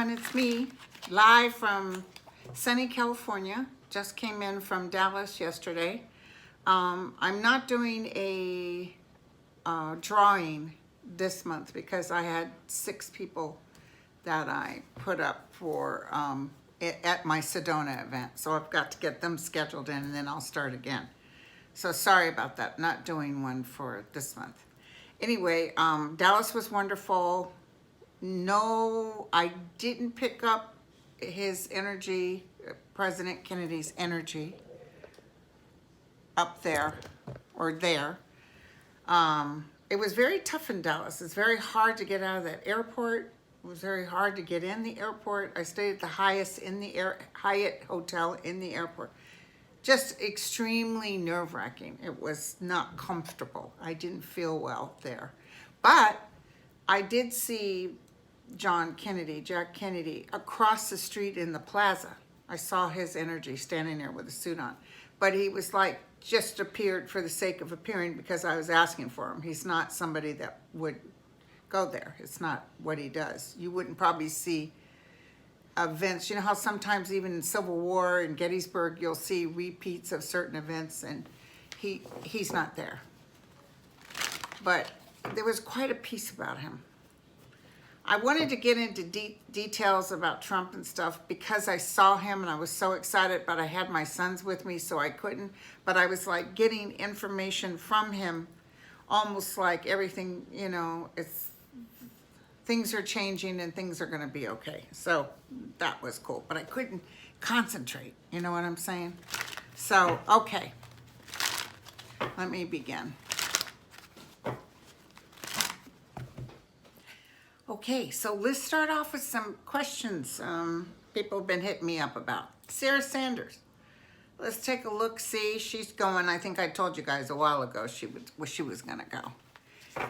It's me, live from sunny California. Just came in from Dallas yesterday. I'm not doing a drawing this month because I had 6 people that I put up for at my Sedona event. So I've got to get them scheduled in and then I'll start again. So sorry about that, not doing one for this month. Anyway, Dallas was wonderful. No, I didn't pick up his energy, President Kennedy's energy up there or there. It was very tough in Dallas. It's very hard to get out of that airport. It was very hard to get in the airport. I stayed at the Hyatt Hotel in the airport. Just extremely nerve-wracking. It was not comfortable. I didn't feel well there. But I did see Jack Kennedy, across the street in the plaza. I saw his energy standing there with a suit on. But he was like, just appeared for the sake of appearing because I was asking for him. He's not somebody that would go there. It's not what he does. You wouldn't probably see events. You know how sometimes even in Civil War and Gettysburg, you'll see repeats of certain events, and he's not there. But there was quite a piece about him. I wanted to get into details about Trump and stuff because I saw him and I was so excited, but I had my sons with me, so I couldn't. But I was like getting information from him, almost like everything, you know, things are changing and things are going to be okay. So that was cool, but I couldn't concentrate. You know what I'm saying? So, okay, let me begin. Okay, so let's start off with some questions people have been hitting me up about. Sarah Sanders. Let's take a look, see. She's going, I think I told you guys a while ago she was going to go.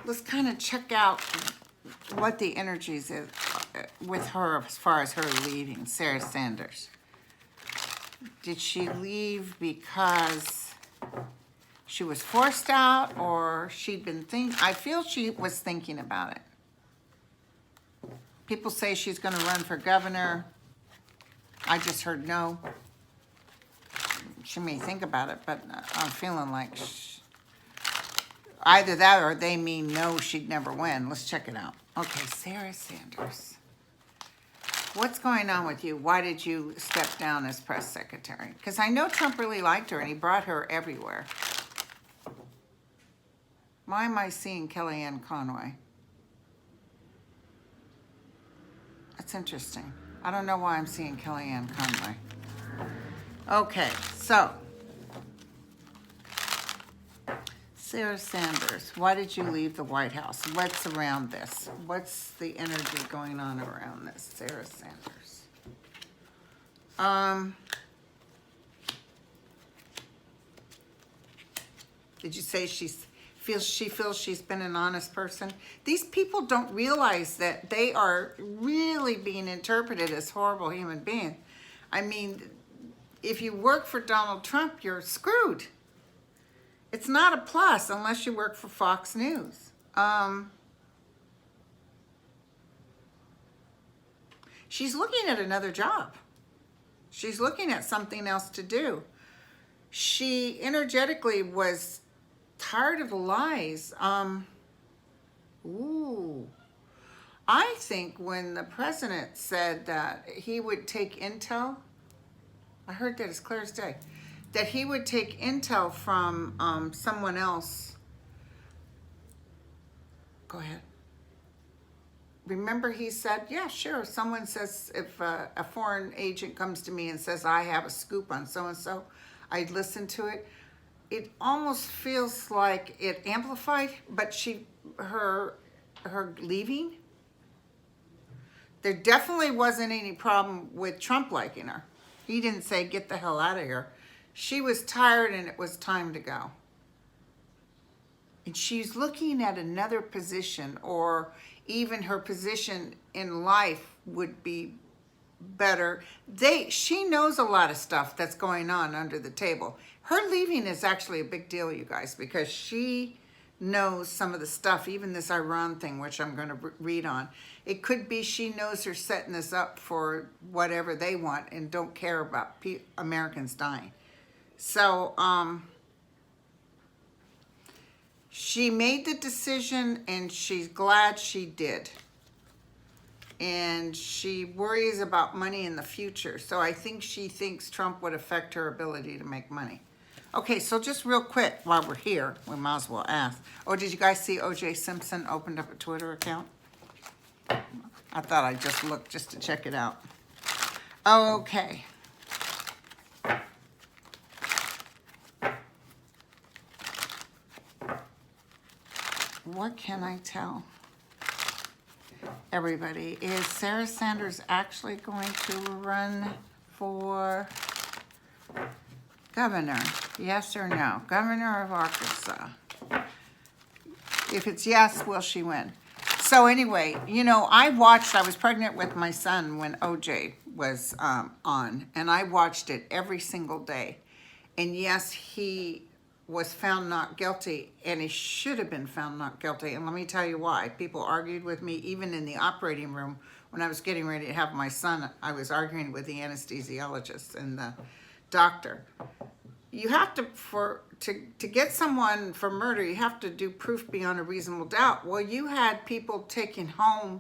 Let's kind of check out what the energies is with her as far as her leaving, Sarah Sanders. Did she leave because she was forced out or she'd been thinking? I feel she was thinking about it. People say she's going to run for governor. I just heard no. She may think about it, but I'm feeling like either that or they mean no, she'd never win. Let's check it out. Okay, Sarah Sanders. What's going on with you? Why did you step down as press secretary? Because I know Trump really liked her and he brought her everywhere. Why am I seeing Kellyanne Conway? That's interesting. I don't know why I'm seeing Kellyanne Conway. Okay, so Sarah Sanders, why did you leave the White House? What's around this? What's the energy going on around this, Sarah Sanders? Did you say she feels she's been an honest person? These people don't realize that they are really being interpreted as horrible human beings. I mean, if you work for Donald Trump, you're screwed. It's not a plus unless you work for Fox News. She's looking at another job. She's looking at something else to do. She energetically was tired of the lies. I think when the president said that he would take intel, I heard that as clear as day, that he would take intel from someone else. Go ahead. Remember he said, yeah, sure. Someone says, if a foreign agent comes to me and says, I have a scoop on so-and-so, I'd listen to it. It almost feels like it amplified, but her leaving, there definitely wasn't any problem with Trump liking her. He didn't say, get the hell out of here. She was tired and it was time to go. And she's looking at another position, or even her position in life would be better. She knows a lot of stuff that's going on under the table. Her leaving is actually a big deal, you guys, because she knows some of the stuff, even this Iran thing, which I'm going to read on. It could be she knows they're setting this up for whatever they want and don't care about Americans dying. So, she made the decision and she's glad she did. And she worries about money in the future. So I think she thinks Trump would affect her ability to make money. Okay, so just real quick, while we're here, we might as well ask. Oh, did you guys see O.J. Simpson opened up a Twitter account? I thought I'd just look just to check it out. Okay. What can I tell everybody? Is Sarah Sanders actually going to run for governor? Yes or no? Governor of Arkansas. If it's yes, will she win? So anyway, you know, I was pregnant with my son when OJ was on, and I watched it every single day. And yes, he was found not guilty, and he should have been found not guilty. And let me tell you why. People argued with me, even in the operating room, when I was getting ready to have my son. I was arguing with the anesthesiologist and the doctor. You have to get someone for murder, you have to do proof beyond a reasonable doubt. Well, you had people taking home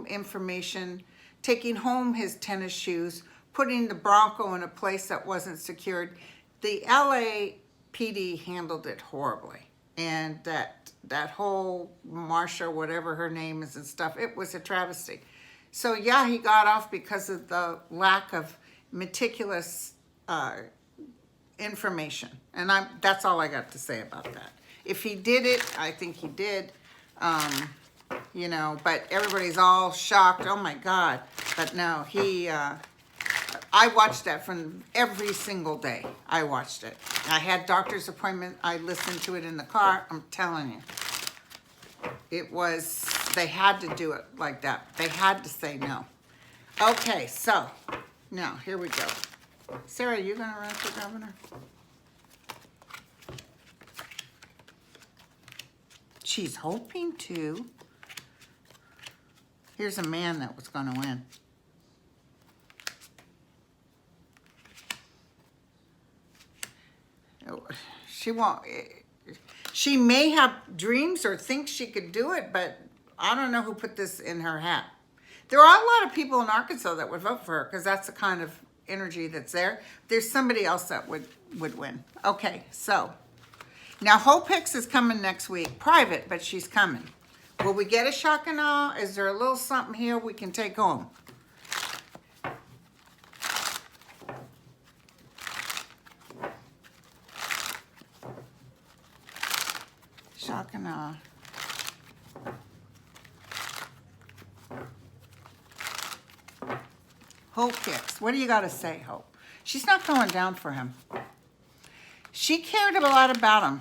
information, taking home his tennis shoes, putting the Bronco in a place that wasn't secured. The LAPD handled it horribly. And that whole Marsha, whatever her name is and stuff, it was a travesty. So yeah, he got off because of the lack of meticulous information. And that's all I got to say about that. If he did it, I think he did. You know, but everybody's all shocked. Oh my God. But no, I watched that from every single day. I watched it. I had doctor's appointment. I listened to it in the car. I'm telling you. They had to do it like that. They had to say no. Okay, so now here we go. Sarah, are you going to run for governor? She's hoping to. Here's a man that was going to win. She won't. She may have dreams or thinks she could do it, but I don't know who put this in her hat. There are a lot of people in Arkansas that would vote for her because that's the kind of energy that's there. There's somebody else that would win. Okay, so now Hope Hicks is coming next week. Private, but she's coming. Will we get a shock and awe? Is there a little something here we can take home? Shock and awe. Hope Hicks. What do you got to say, Hope? She's not going down for him. She cared a lot about him.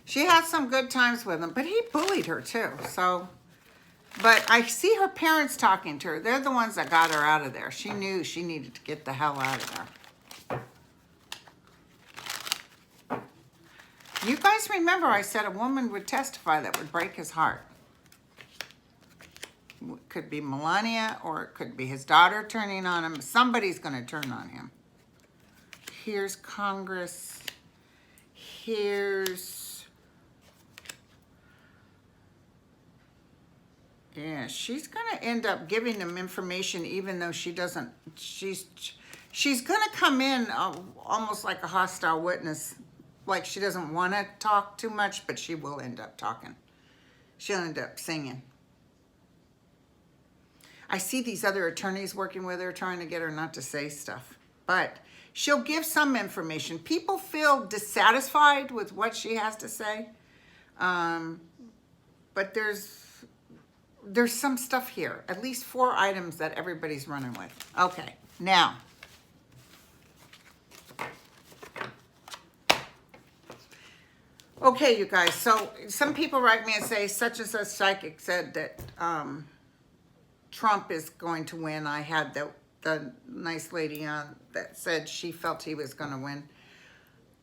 She had some good times with him, but he bullied her too. So, but I see her parents talking to her. They're the ones that got her out of there. She knew she needed to get the hell out of there. You guys remember I said a woman would testify that would break his heart. Could be Melania, or it could be his daughter turning on him. Somebody's going to turn on him. Here's Congress. Here's... Yeah, she's going to end up giving him information even though she doesn't... She's going to come in almost like a hostile witness. Like she doesn't want to talk too much, but she will end up talking. She'll end up singing. I see these other attorneys working with her, trying to get her not to say stuff. But she'll give some information. People feel dissatisfied with what she has to say. But there's some stuff here. At least 4 items that everybody's running with. Okay, now. Okay, you guys. So some people write me and say, such and such psychic said that Trump is going to win. I had the nice lady on that said she felt he was going to win.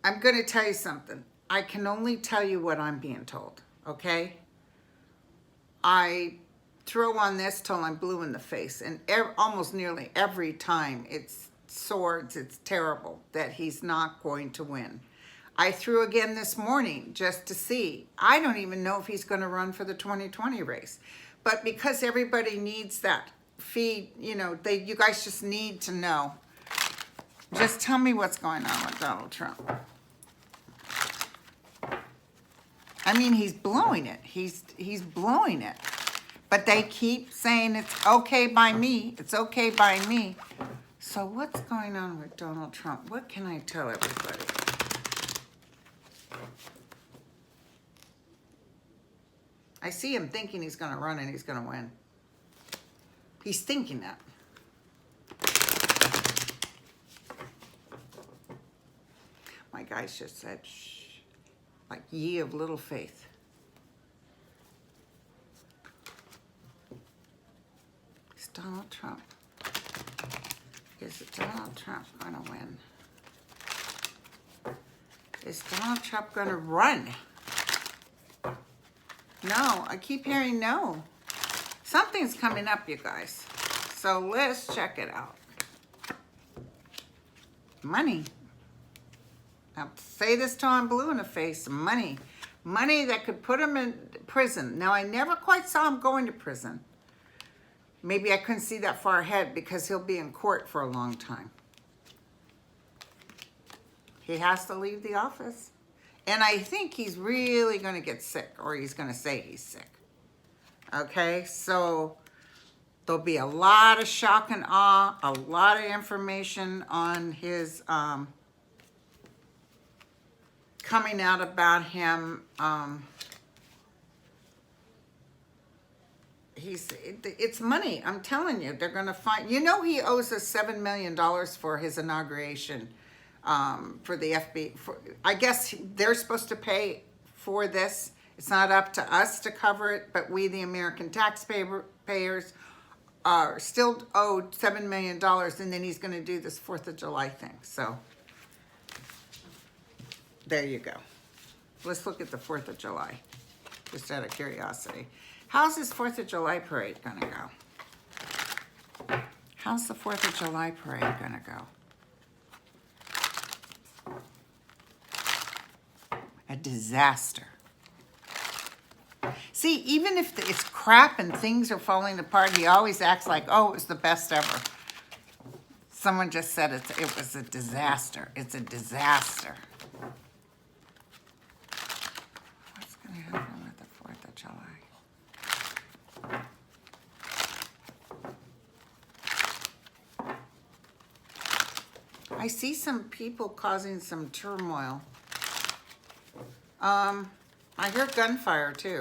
I'm going to tell you something. I can only tell you what I'm being told, okay? I throw on this till I'm blue in the face, and almost nearly every time it's swords, it's terrible that he's not going to win. I threw again this morning just to see. I don't even know if he's going to run for the 2020 race. But because everybody needs that feed, you know, you guys just need to know. Just tell me what's going on with Donald Trump. I mean, he's blowing it. He's blowing it. But they keep saying it's okay by me. It's okay by me. So what's going on with Donald Trump? What can I tell everybody? I see him thinking he's going to run and he's going to win. He's thinking that. My guys just said, shh, like ye of little faith. It's Donald Trump. Is Donald Trump going to win? Is Donald Trump going to run? No, I keep hearing no. Something's coming up, you guys. So let's check it out. Money. I'll say this till I'm blue in the face. Money. Money that could put him in prison. Now, I never quite saw him going to prison. Maybe I couldn't see that far ahead because he'll be in court for a long time. He has to leave the office. And I think he's really going to get sick, or he's going to say he's sick. Okay, so there'll be a lot of shock and awe, a lot of information on his coming out about him. It's money. I'm telling you, they're going to find. You know, he owes us $7 million for his inauguration. For the FBI, I guess they're supposed to pay for this. It's not up to us to cover it, but we, the American taxpayers, are still owed $7 million, and then he's going to do this 4th of July thing. So there you go. Let's look at the 4th of July, just out of curiosity. How's this 4th of July parade going to go? How's the 4th of July parade going to go? A disaster. See, even if it's crap and things are falling apart, he always acts like, oh, it was the best ever. Someone just said it was a disaster. It's a disaster. What's going to happen with the 4th of July? I see some people causing some turmoil. I hear gunfire too.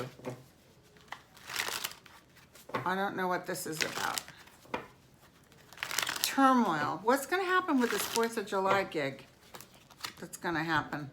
I don't know what this is about. Turmoil. What's going to happen with this 4th of July gig that's going to happen?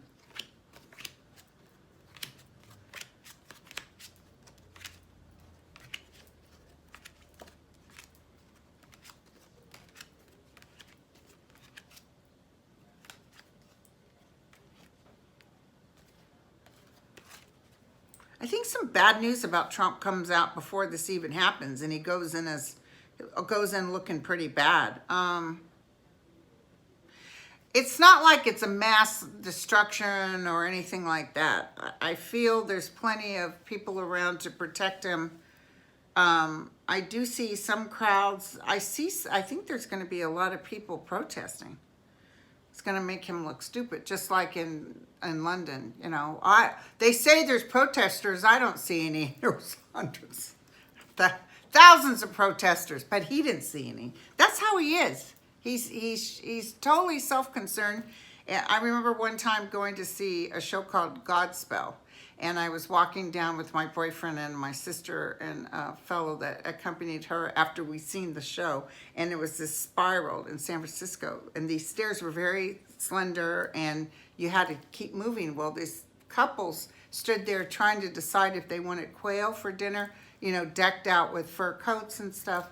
I think some bad news about Trump comes out before this even happens, and he goes in looking pretty bad. It's not like it's a mass destruction or anything like that. I feel there's plenty of people around to protect him. I do see some crowds. I think there's going to be a lot of people protesting. It's going to make him look stupid, just like in London. You know, they say there's protesters. I don't see any. There was hundreds, thousands of protesters, but he didn't see any. That's how he is. He's totally self-concerned. I remember one time going to see a show called Godspell, and I was walking down with my boyfriend and my sister and a fellow that accompanied her after we seen the show, and it was this spiral in San Francisco, and these stairs were very slender, and you had to keep moving. Well, these couples stood there trying to decide if they wanted quail for dinner, you know, decked out with fur coats and stuff.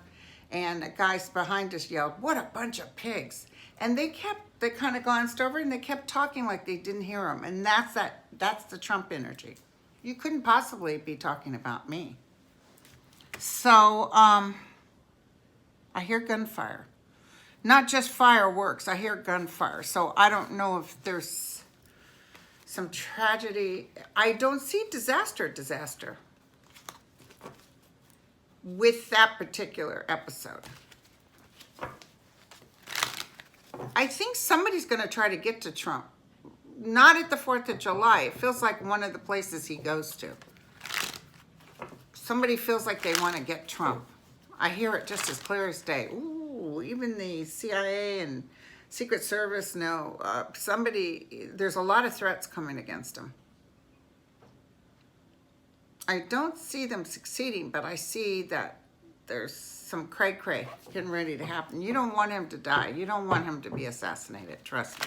And the guys behind us yelled, "What a bunch of pigs." And they kind of glanced over and they kept talking like they didn't hear him. And that's the Trump energy. You couldn't possibly be talking about me. So, I hear gunfire. Not just fireworks, I hear gunfire. So I don't know if there's some tragedy. I don't see disaster with that particular episode. I think somebody's going to try to get to Trump. Not at the 4th of July. It feels like one of the places he goes to. Somebody feels like they want to get Trump. I hear it just as clear as day. Ooh, even the CIA and Secret Service know. There's a lot of threats coming against him. I don't see them succeeding, but I see that there's some cray-cray getting ready to happen. You don't want him to die. You don't want him to be assassinated, trust me.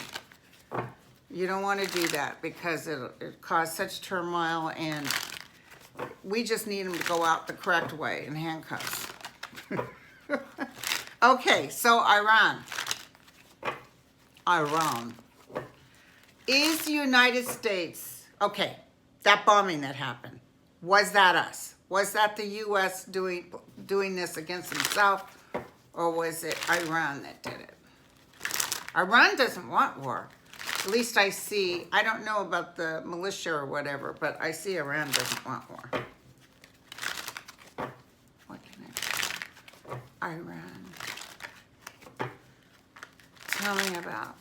You don't want to do that because it caused such turmoil, and we just need him to go out the correct way in handcuffs. Okay, so Iran. Is the United States, okay, that bombing that happened, was that us? Was that the U.S. doing this against himself, or was it Iran that did it? Iran doesn't want war. At least I see, I don't know about the militia or whatever, but I see Iran doesn't want war. What can Iran. Tell me about.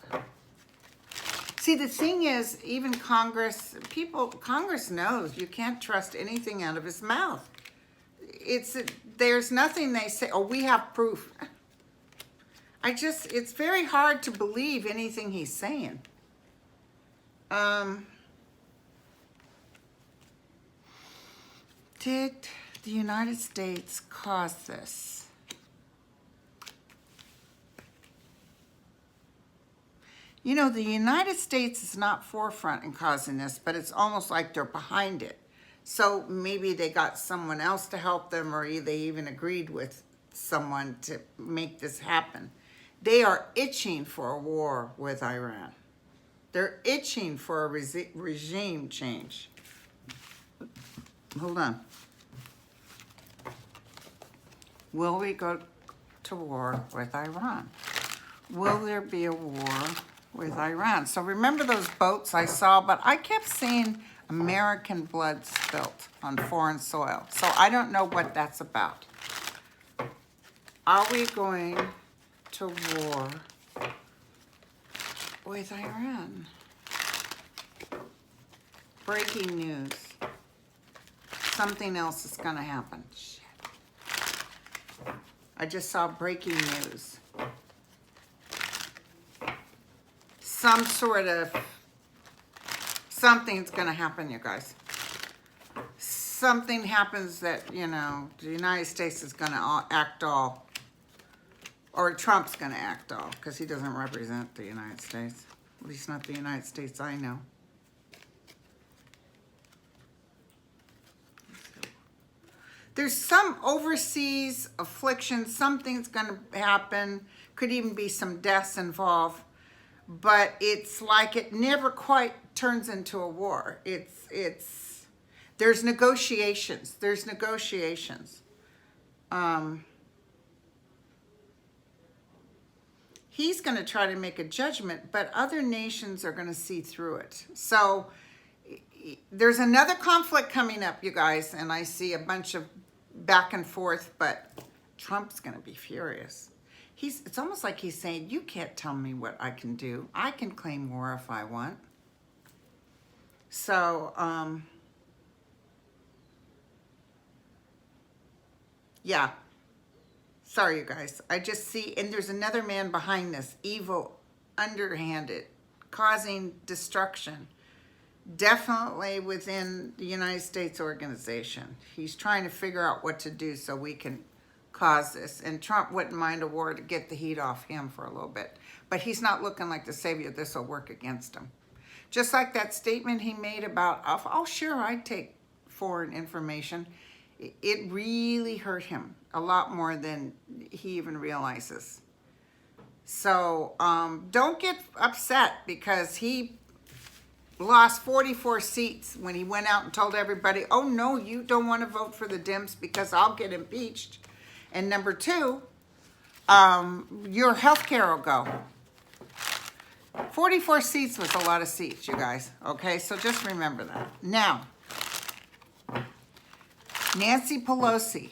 See, the thing is, even Congress knows you can't trust anything out of his mouth. There's nothing they say, oh, we have proof. It's very hard to believe anything he's saying. Did the United States cause this? You know, the United States is not forefront in causing this, but it's almost like they're behind it. So maybe they got someone else to help them, or they even agreed with someone to make this happen. They are itching for a war with Iran. They're itching for a regime change. Hold on. Will we go to war with Iran? Will there be a war with Iran? So remember those boats I saw, but I kept seeing American blood spilt on foreign soil. So I don't know what that's about. Are we going to war with Iran? Breaking news. Something else is going to happen. Shit. I just saw breaking news. Something's going to happen, you guys. Something happens that, you know, the United States is going to act all, or Trump's going to act all, because he doesn't represent the United States. At least not the United States I know. There's some overseas affliction. Something's going to happen. Could even be some deaths involved. But it's like it never quite turns into a war. There's negotiations. There's negotiations. He's going to try to make a judgment, but other nations are going to see through it. So there's another conflict coming up, you guys, and I see a bunch of back and forth, but Trump's going to be furious. It's almost like he's saying, you can't tell me what I can do. I can claim war if I want. So, yeah. Sorry, you guys. I just see, and there's another man behind this, evil, underhanded, causing destruction. Definitely within the United States organization. He's trying to figure out what to do so we can cause this. And Trump wouldn't mind a war to get the heat off him for a little bit. But he's not looking like the savior. This will work against him. Just like that statement he made about, oh, sure, I'd take foreign information. It really hurt him a lot more than he even realizes. So don't get upset because he lost 44 seats when he went out and told everybody, oh, no, you don't want to vote for the Dems because I'll get impeached. And number two, your health care will go. 44 seats was a lot of seats, you guys. Okay, so just remember that. Now, Nancy Pelosi,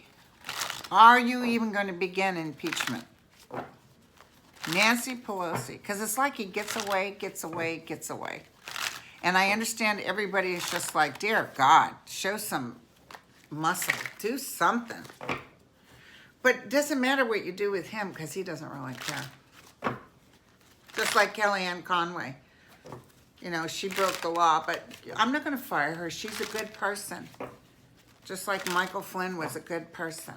are you even going to begin impeachment? Nancy Pelosi, because it's like he gets away, gets away, gets away. And I understand everybody is just like, dear God, show some muscle, do something. But it doesn't matter what you do with him because he doesn't really care. Just like Kellyanne Conway. You know, she broke the law, but I'm not going to fire her. She's a good person. Just like Michael Flynn was a good person.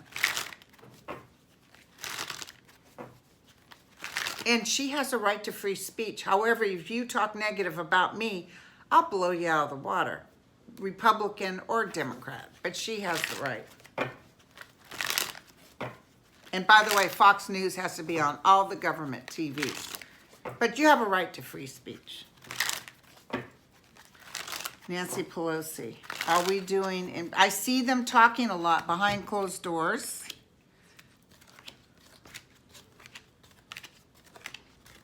And she has a right to free speech. However, if you talk negative about me, I'll blow you out of the water. Republican or Democrat. But she has the right. And by the way, Fox News has to be on all the government TVs. But you have a right to free speech. Nancy Pelosi, are we doing, and I see them talking a lot behind closed doors.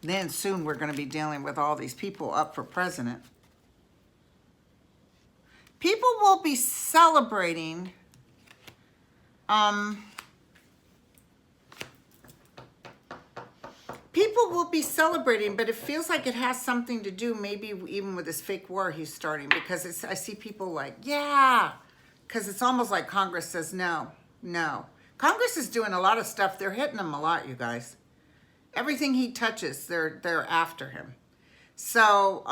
Then soon we're going to be dealing with all these people up for president. People will be celebrating people will be celebrating, but it feels like it has something to do maybe even with this fake war he's starting, because I see people like, yeah, because it's almost like Congress says no, no. Congress is doing a lot of stuff. They're hitting him a lot, you guys. Everything he touches, they're after him. So,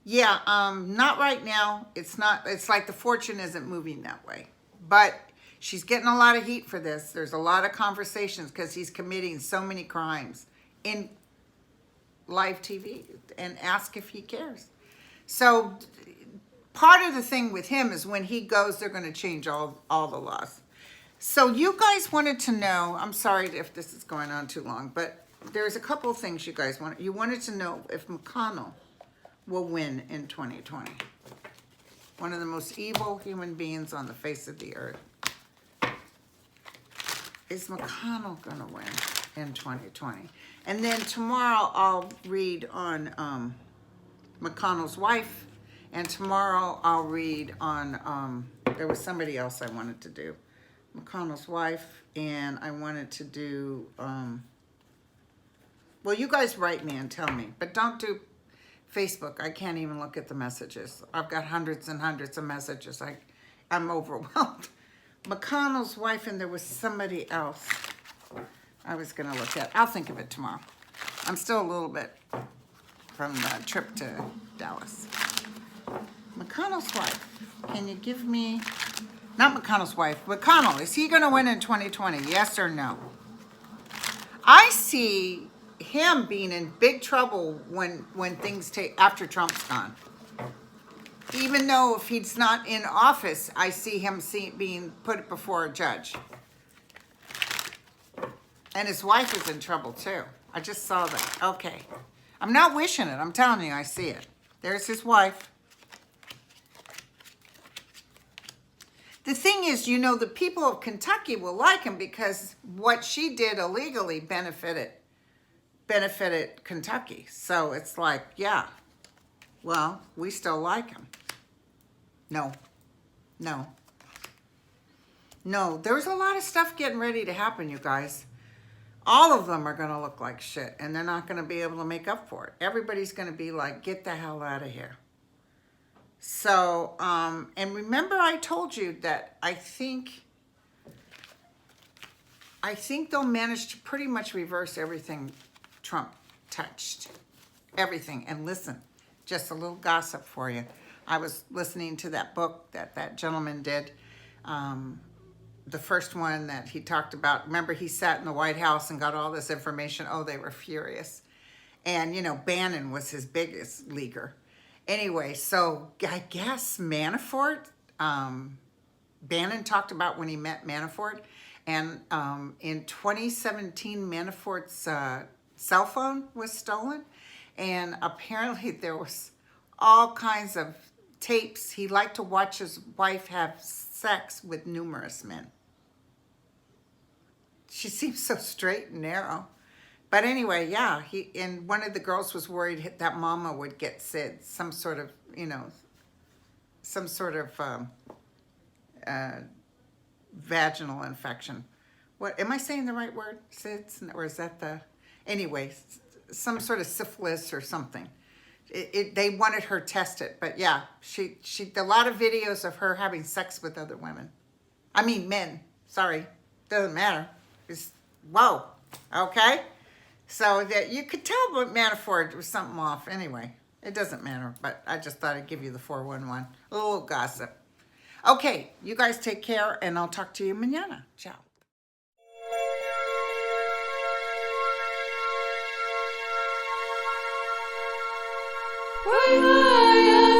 yeah, not right now. It's like the fortune isn't moving that way. But she's getting a lot of heat for this. There's a lot of conversations because he's committing so many crimes in live TV, and ask if he cares. So part of the thing with him is when he goes, they're going to change all the laws. So you guys wanted to know, I'm sorry if this is going on too long, but there's a couple of things you guys wanted. You wanted to know if McConnell will win in 2020. One of the most evil human beings on the face of the earth. Is McConnell going to win in 2020? And then tomorrow I'll read on McConnell's wife. And tomorrow I'll read on, there was somebody else I wanted to do. McConnell's wife, and I wanted to do, well, you guys write me and tell me. But don't do Facebook. I can't even look at the messages. I've got hundreds and hundreds of messages. I'm overwhelmed. McConnell's wife, and there was somebody else I was going to look at. I'll think of it tomorrow. I'm still a little bit from the trip to Dallas. McConnell's wife, can you give me, not McConnell's wife, McConnell, is he going to win in 2020, yes or no? I see him being in big trouble when things take, after Trump's gone. Even though if he's not in office, I see him being put before a judge. And his wife is in trouble too. I just saw that. Okay. I'm not wishing it. I'm telling you, I see it. There's his wife. The thing is, you know, the people of Kentucky will like him because what she did illegally benefited Kentucky. So it's like, yeah, well, we still like him. No, no, no. There's a lot of stuff getting ready to happen, you guys. All of them are going to look like shit, and they're not going to be able to make up for it. Everybody's going to be like, get the hell out of here. So, and remember I told you that I think they'll manage to pretty much reverse everything Trump touched. Everything. And listen, just a little gossip for you. I was listening to that book that gentleman did. The first one that he talked about. Remember, he sat in the White House and got all this information. Oh, they were furious. And, you know, Bannon was his biggest leaguer. Anyway, so I guess Manafort, Bannon talked about when he met Manafort. And in 2017, Manafort's cell phone was stolen. And apparently there was all kinds of tapes. He liked to watch his wife have sex with numerous men. She seems so straight and narrow. But anyway, yeah, and one of the girls was worried that mama would get SID, some sort of, you know, some sort of vaginal infection. What, am I saying the right word? SIDS? Or is that the, anyway, some sort of syphilis or something. They wanted her tested, but yeah, she a lot of videos of her having sex with other women. I mean men, sorry, doesn't matter. It's, whoa, okay? So that you could tell but Manafort was something off. Anyway, it doesn't matter, but I just thought I'd give you the 411. A little gossip. Okay, you guys take care, and I'll talk to you mañana. Ciao. Bye.